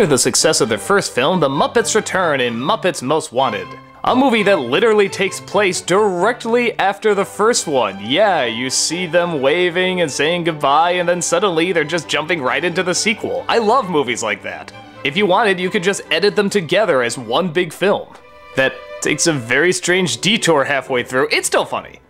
After the success of their first film, The Muppets return in Muppets Most Wanted. A movie that literally takes place directly after the first one. Yeah, you see them waving and saying goodbye, and then suddenly they're just jumping right into the sequel. I love movies like that. If you wanted, you could just edit them together as one big film. That takes a very strange detour halfway through. It's still funny.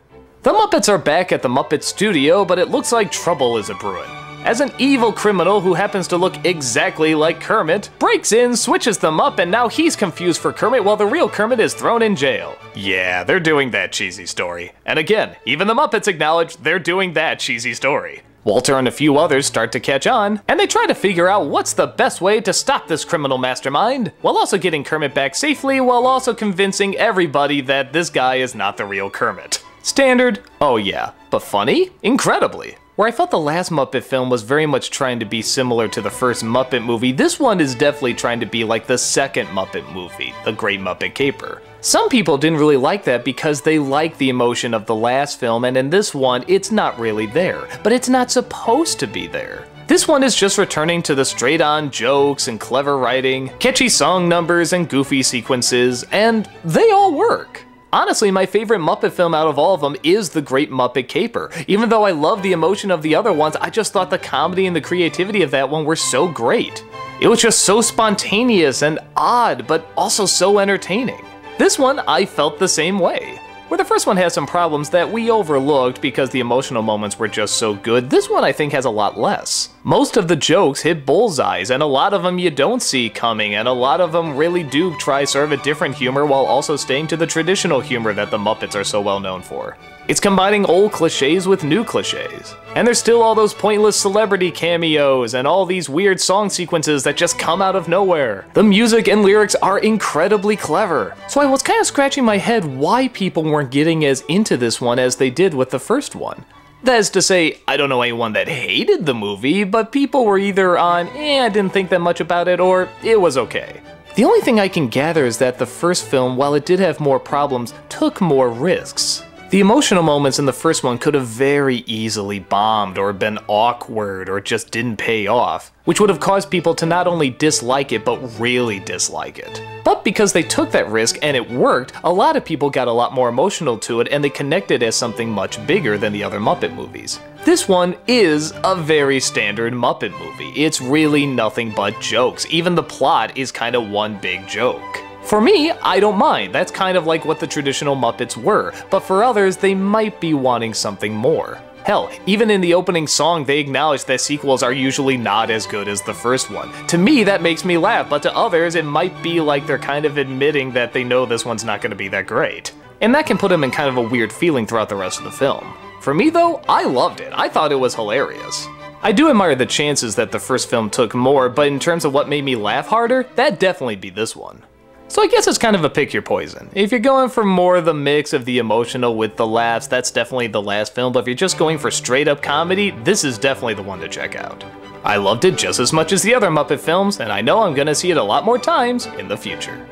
The Muppets are back at the Muppet Studio, but it looks like trouble is a-brewing. As an evil criminal who happens to look exactly like Kermit breaks in, switches them up, and now he's confused for Kermit while the real Kermit is thrown in jail. Yeah, they're doing that cheesy story. And again, even the Muppets acknowledge they're doing that cheesy story. Walter and a few others start to catch on, and they try to figure out what's the best way to stop this criminal mastermind, while also getting Kermit back safely, while also convincing everybody that this guy is not the real Kermit. Standard? Oh yeah. But funny? Incredibly. Where I felt the last Muppet film was very much trying to be similar to the first Muppet movie, this one is definitely trying to be like the second Muppet movie, The Great Muppet Caper. Some people didn't really like that because they like the emotion of the last film, and in this one, it's not really there. But it's not supposed to be there. This one is just returning to the straight-on jokes and clever writing, catchy song numbers and goofy sequences, and they all work. Honestly, my favorite Muppet film out of all of them is The Great Muppet Caper. Even though I love the emotion of the other ones, I just thought the comedy and the creativity of that one were so great. It was just so spontaneous and odd, but also so entertaining. This one, I felt the same way. Where the first one has some problems that we overlooked because the emotional moments were just so good, this one I think has a lot less. Most of the jokes hit bullseyes, and a lot of them you don't see coming, and a lot of them really do try serve a different humor while also staying to the traditional humor that the Muppets are so well known for. It's combining old cliches with new cliches. And there's still all those pointless celebrity cameos and all these weird song sequences that just come out of nowhere. The music and lyrics are incredibly clever. So I was kind of scratching my head why people weren't getting as into this one as they did with the first one. That is to say, I don't know anyone that hated the movie, but people were either on, I didn't think that much about it, or it was okay. The only thing I can gather is that the first film, while it did have more problems, took more risks. The emotional moments in the first one could have very easily bombed or been awkward or just didn't pay off, which would have caused people to not only dislike it, but really dislike it. But because they took that risk and it worked, a lot of people got a lot more emotional to it and they connected as something much bigger than the other Muppet movies. This one is a very standard Muppet movie. It's really nothing but jokes. Even the plot is kind of one big joke. For me, I don't mind. That's kind of like what the traditional Muppets were, but for others, they might be wanting something more. Hell, even in the opening song, they acknowledge that sequels are usually not as good as the first one. To me, that makes me laugh, but to others, it might be like they're kind of admitting that they know this one's not going to be that great. And that can put them in kind of a weird feeling throughout the rest of the film. For me though, I loved it. I thought it was hilarious. I do admire the chances that the first film took more, but in terms of what made me laugh harder, that'd definitely be this one. So I guess it's kind of a pick your poison. If you're going for more of the mix of the emotional with the laughs, that's definitely the last film, but if you're just going for straight up comedy, this is definitely the one to check out. I loved it just as much as the other Muppet films, and I know I'm gonna see it a lot more times in the future.